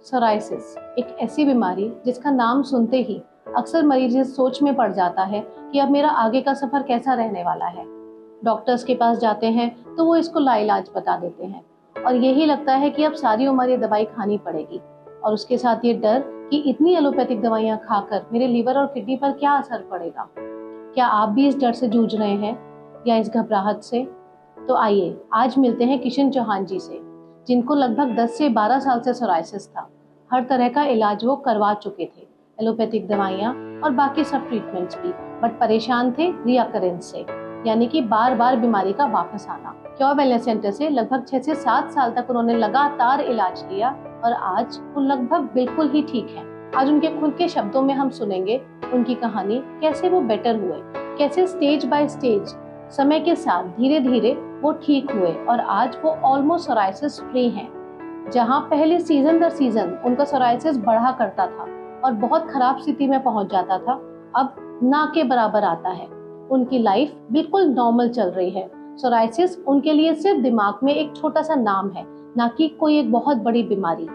Psoriasis एक ऐसी बीमारी जिसका नाम सुनते ही अक्सर मरीज इस सोच में पड़ जाता है कि अब मेरा आगे का सफर कैसा रहने वाला है। डॉक्टर्स के पास जाते हैं तो वो इसको लाइलाज बता देते हैं और यही लगता है कि अब सारी उम्र ये दवाई खानी पड़ेगी, और उसके साथ ये डर कि इतनी एलोपैथिक दवाइयाँ खाकर मेरे लीवर और किडनी पर क्या असर पड़ेगा। क्या आप भी इस डर से जूझ रहे हैं या इस घबराहट से? तो आइए आज मिलते हैं किशन चौहान जी से, जिनको लगभग 10 से 12 साल से सोराइसिस था। हर तरह का इलाज वो करवा चुके थे, एलोपैथिक दवाइयाँ और बाकी सब ट्रीटमेंट्स भी, बट परेशान थे रिअकरेंस से, यानी कि बार बार बीमारी का वापस आना। क्योर वेलनेस सेंटर से लगभग 6 से 7 साल तक उन्होंने लगातार इलाज लिया और आज वो लगभग बिल्कुल ही ठीक हैं। आज उनके खुद के शब्दों में हम सुनेंगे उनकी कहानी, कैसे वो बेटर हुए, कैसे स्टेज बाय स्टेज समय के साथ धीरे धीरे वो ठीक हुए और आज वो ऑलमोस्ट सोराइसिस फ्री हैं। जहां पहले सीजन दर सीजन उनका सोराइसिस बढ़ा करता था और बहुत खराब स्थिति में पहुंच जाता था, अब ना के बराबर आता है। उनकी लाइफ बिल्कुल नॉर्मल चल रही है। सोराइसिस उनके लिए सिर्फ दिमाग में एक छोटा सा नाम है, ना कि कोई एक बहुत बड़ी बीमारी।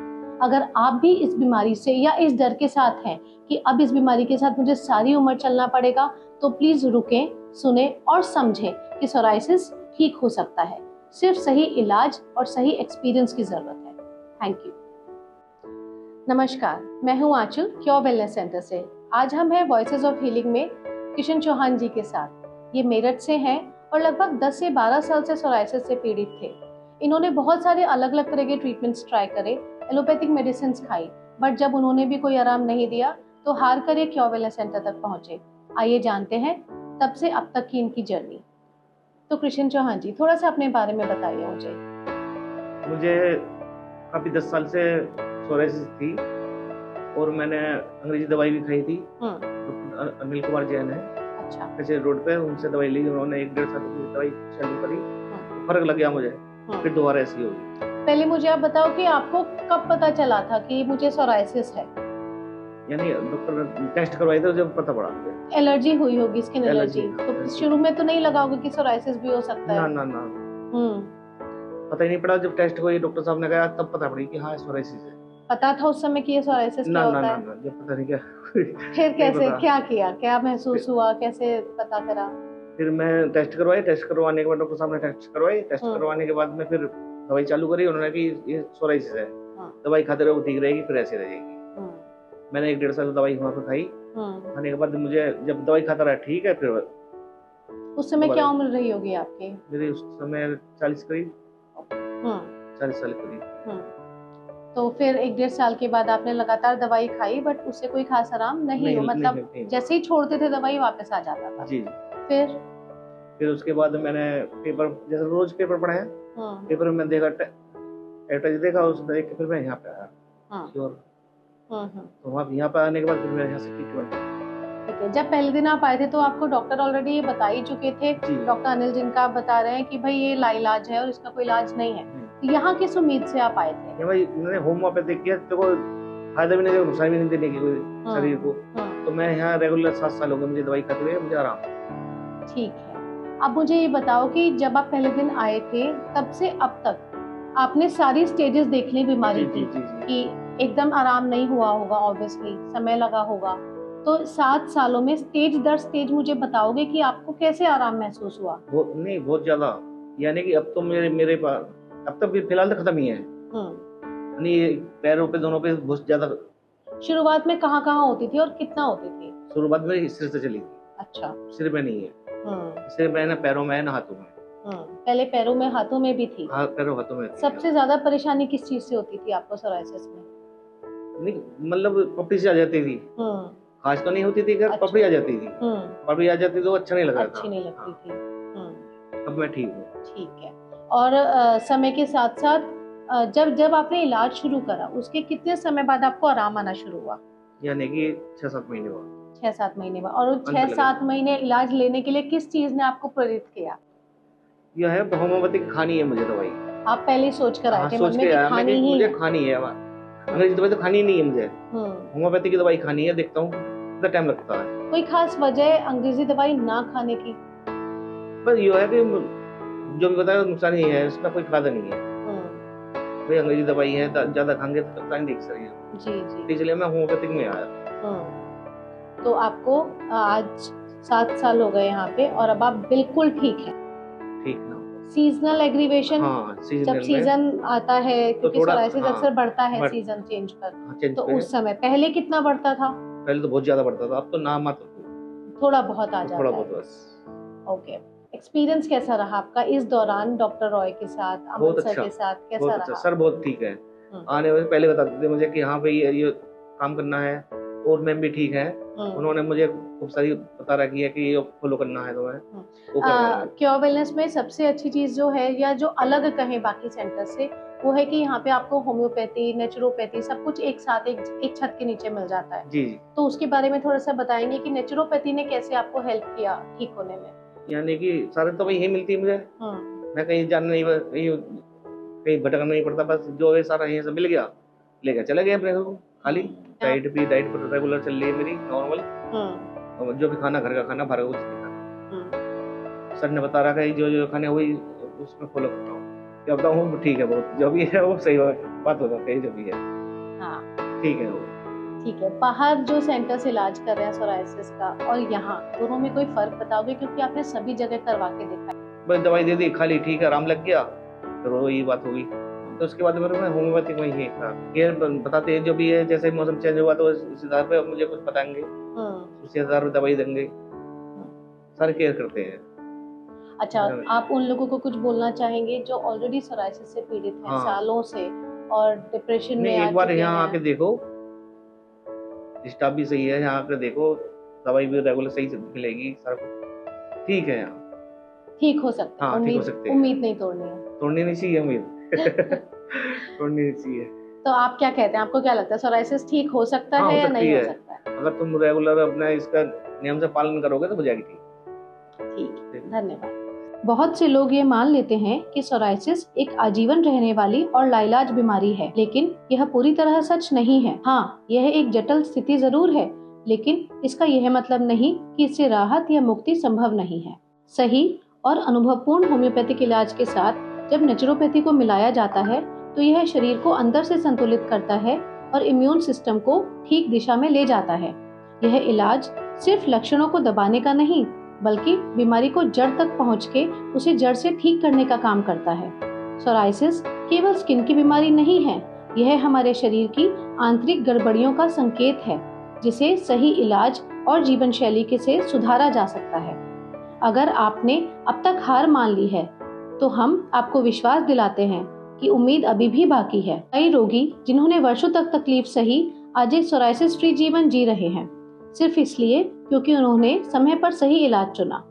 अगर आप भी इस बीमारी से या इस डर के साथ हैं कि अब इस बीमारी के साथ मुझे सारी उम्र चलना पड़ेगा, तो प्लीज रुकें, सुने और समझें कि सोराइसिस ठीक हो सकता है। सिर्फ सही इलाज और सही एक्सपीरियंस की जरूरत है। Thank you. नमस्कार, मैं हूं आंचल, क्योर वेलनेस सेंटर से। आज हम हैं वॉइसेस ऑफ हीलिंग में किशन चौहान जी के साथ। ये मेरठ से हैं और लगभग 10 से 12 साल से सोराइसिस से पीड़ित थे। इन्होंने बहुत सारे अलग अलग तरह के ट्रीटमेंट्स ट्राई करे, एलोपैथिक मेडिसिन खाई, बट जब उन्होंने भी कोई आराम नहीं दिया तो हार कर ये क्योर वेलनेस सेंटर तक पहुंचे। आइए जानते हैं तब से अब तक की इनकी जर्नी। तो किशन चौहान जी, थोड़ा सा अपने बारे में बताइए मुझे काफी 10 साल से सोराइसिस थी और मैंने अंग्रेजी दवाई भी खाई थी। डॉक्टर अनिल कुमार जैन है, अच्छा। कैसे रोड पे, उनसे दवाई ली। उन्होंने 1-1.5 साल की दवाई चालू करी, फर्क लग गया मुझे। फिर दोबारा ऐसी हो गई। पहले मुझे आप बताओ कि आपको कब पता चला था कि मुझे सोराइसिस है? यानी डॉक्टर ने टेस्ट करवाए थे जब पता पड़ा मुझे। एलर्जी हुई होगी, स्किन एलर्जी। तो एलर्जी। शुरू में तो नहीं लगा होगा कि सोराइसिस भी हो सकता है? ना ना। पता ही नहीं पड़ा। जब टेस्ट हुई डॉक्टर साहब ने कहा तब पता पड़ी कि हाँ सोराइसिस है। पता था उस समय कि ये सोराइसिस क्या होता है? ना, जब पता नहीं क्या। फिर कैसे, क्या किया, क्या महसूस हुआ, कैसे पता करा? फिर मैं टेस्ट करवाए, टेस्ट करवाने के बाद डॉक्टर साहब ने टेस्ट करवाए, टेस्ट करवाने के बाद में फिर दवाई चालू करी। उन्होंने कि ये सोराइसिस है, दवाई खाते रहो ठीक रहेगी, फिर ऐसे रहेगी। मैंने 1-1.5 साल दवाई वहाँ पे खाई। खाने के बाद मुझे जब दवाई खाता रहा ठीक है। फिर उस समय क्या उम्र रही होगी आपकी? मेरी उस समय 40 करीब, 40 साल करीब। तो फिर 1-1.5 साल के बाद आपने लगातार दवाई खाई, बट उससे कोई खास आराम नहीं हुआ, मतलब नहीं। जैसे ही छोड़ते थे दवाई वापस आ जाता था। जी। फिर उसके बाद मैंने पेपर, जैसे रोज पेपर पढ़े हैं, पेपर में देखा, एडवर्टाइज देखा, उस देख के फिर मैं यहाँ पे आया। तो वहाँ यहाँ पे आने के बाद फिर मैं यहाँ से ट्रीटमेंट। ठीक है। जब पहले दिन आप आए थे तो आपको डॉक्टर ऑलरेडी ये बता ही चुके थे, डॉक्टर अनिल जिनका आप बता रहे हैं कि भाई ये लाइलाज है और इसका कोई इलाज नहीं है, तो यहाँ किस उम्मीद से आप आए थे? भाई मैंने होम्योपैथिक किया तो कोई फायदा भी नहीं, नुकसान भी नहीं देने की कोई शरीर को। तो मैं यहाँ रेगुलर 7 साल हो गए मुझे दवाई खाते हुए, मुझे आराम। ठीक है। अब मुझे ये बताओ कि जब आप पहले दिन आए थे तब से अब तक आपने सारी स्टेजेस देख ली बीमारी की, कि एकदम आराम नहीं हुआ होगा, ऑब्वियसली समय लगा होगा। तो 7 सालों में स्टेज दर स्टेज मुझे बताओगे कि आपको कैसे आराम महसूस हुआ? बहुत ज्यादा। यानी कि अब तो मेरे पास अब तक भी फिलहाल तो खत्म ही है। नहीं, पैरों पे दोनों पे बहुत ज्यादा। शुरुआत में कहाँ होती थी और कितना होती थी? शुरुआत में सिर से चली थी। अच्छा। सिर में नहीं है। सिर में ना, पैरों में है ना, हाथों में। पहले पैरों में, हाथों में भी थी? हाँ, पैरों हाथों में। सबसे ज्यादा परेशानी किस चीज से होती थी आपको सोराइसिस में? नहीं, मतलब पपड़ी से आ जाती थी। खास तो नहीं होती थी, अगर पपड़ी आ जाती थी। पपड़ी आ जाती तो अच्छा नहीं लग रहा था। अच्छी नहीं लगती थी। अब मैं ठीक हूँ। ठीक है। और समय के साथ साथ जब आपने इलाज शुरू करा, उसके कितने समय बाद आपको आराम आना शुरू हुआ? यानी कि 6-7 महीने बाद। 6-7 महीने बाद। और 6-7 महीने इलाज लेने के लिए किस चीज ने आपको प्रेरित किया? यह है होम्योपैथिक खानी है मुझे दवाई। आप पहले ही सोच कर आए थे मन में कि खानी ही मुझे खानी है। अंग्रेजी दवाई तो खानी नहीं है मुझे, होम्योपैथिक की दवाई खानी है। देखता हूँ कितना टाइम लगता है। कोई खास वजह अंग्रेजी दवाई ना खाने की? बस ये है कि जो भी बताया नुकसान ही है, इसका कोई फायदा नहीं है। भाई अंग्रेजी दवाई है, ज्यादा खाएंगे तो पता नहीं देख शरीर। जी जी। इसलिए मैं होम्योपैथिक में आया। तो आपको आज 7 साल हो गए यहाँ पे और अब आप बिल्कुल ठीक हैं। ठीक है। सीजनल एग्रीवेशन, हाँ, जब सीजन आता है क्योंकि थोड़ा सोराइसिस हाँ, अक्सर बढ़ता है बढ़- सीजन चेंज पर, चेंज तो पे उस समय पहले कितना बढ़ता था? पहले तो बहुत ज्यादा बढ़ता था, अब तो नाम मात्र थोड़ा बहुत आ थोड़ा जाता बहुत है। बस। ओके, एक्सपीरियंस कैसा रहा आपका इस दौरान डॉक्टर रॉय के साथ, बहुत अमन सर अच्छा, के साथ, कैसा बहुत अच्छा रहा? सर, बहुत ठीक है। आने वाले पहले बताते थे मुझे कि हाँ भाई ये काम करना है, और मैम भी ठीक है। उन्होंने मुझे खूब सारी बता रखी है कि ये फॉलो करना है, तो मैं वो कर रहा हूं। क्योर वेलनेस में सबसे अच्छी चीज जो है, या जो अलग कहें बाकी सेंटर से, वो है कि यहाँ पे आपको होम्योपैथी, नेचुरोपैथी सब कुछ एक साथ एक छत के नीचे मिल जाता है। जी। तो उसके बारे में थोड़ा सा बताएंगे कि नेचुरोपैथी ने कैसे आपको हेल्प किया ठीक होने में? यानी कि सारे तो यही मिलती है मुझे, मैं कहीं जाना नहीं, कहीं भटकना नहीं पड़ता, बस जो है सारा यहीं से मिल गया, लेकर चले गए अपने को। खाली डाइट पर रेगुलर चल रही है मेरी, नॉर्मल। और जो भी खाना घर का खाना, बाहर का कुछ नहीं खाना। सर ने बता रखा है जो जो खाने वही उसमें फॉलो करता हूँ। क्या बताऊँ, ठीक है, बहुत जो भी है वो सही बात हो जाती है, जो भी है। हाँ ठीक है वो। ठीक है, बाहर जो सेंटर से इलाज कर रहे हैं सोराइसिस का और यहाँ, दोनों में कोई फर्क बताओगे? क्योंकि आपने सभी जगह करवा के देखा है। बस दवाई दे दी, खाली ठीक है, आराम लग गया, फिर वही बात होगी। तो उसके बाद मैं होम्योपैथिक में ही था, केयर बताते हैं जो भी है, जैसे मौसम चेंज हुआ तो उस आधार पे मुझे कुछ बताएंगे, उसी आधार पे दवाई देंगे, सारे केयर करते हैं। अच्छा, आप उन लोगों को कुछ बोलना चाहेंगे जो ऑलरेडी सोराइसिस से पीड़ित हैं? हाँ। सालों से, और डिप्रेशन में एक बार यहाँ आके देखो, स्टाफ भी सही है, यहाँ आके देखो, दवाई भी रेगुलर सही से मिलेगी, सारा कुछ ठीक है यहाँ, ठीक हो सकता है। हाँ, ठीक हो सकते हैं। उम्मीद नहीं तोड़नी नहीं चाहिए उम्मीद। तोड़नी नहीं चाहिए। तो आप क्या कहते हैं, आपको क्या लगता है सोराइसिस ठीक हो सकता है या नहीं हो सकता है? अगर तुम रेगुलर अपना इसका नियम से पालन करोगे तो हो जाएगी ठीक। धन्यवाद। बहुत से लोग ये मान लेते हैं कि सोराइसिस एक आजीवन रहने वाली और लाइलाज बीमारी है, लेकिन यह पूरी तरह सच नहीं है। हाँ, यह एक जटिल स्थिति जरूर है, लेकिन इसका यह मतलब नहीं कि इससे राहत या मुक्ति संभव नहीं है। सही और अनुभवपूर्ण होम्योपैथिक इलाज के साथ जब नेचुरोपैथी को मिलाया जाता है, तो यह शरीर को अंदर से संतुलित करता है और इम्यून सिस्टम को ठीक दिशा में ले जाता है। यह इलाज सिर्फ लक्षणों को दबाने का नहीं, बल्कि बीमारी को जड़ तक पहुंच के उसे जड़ से ठीक करने का काम करता है। सोराइसिस केवल स्किन की बीमारी नहीं है, यह हमारे शरीर की आंतरिक गड़बड़ियों का संकेत है, जिसे सही इलाज और जीवन शैली के से सुधारा जा सकता है। अगर आपने अब तक हार मान ली है, तो हम आपको विश्वास दिलाते हैं कि उम्मीद अभी भी बाकी है। कई रोगी जिन्होंने वर्षों तक तकलीफ सही, आज एक सोराइसिस फ्री जीवन जी रहे हैं, सिर्फ इसलिए क्योंकि उन्होंने समय पर सही इलाज चुना।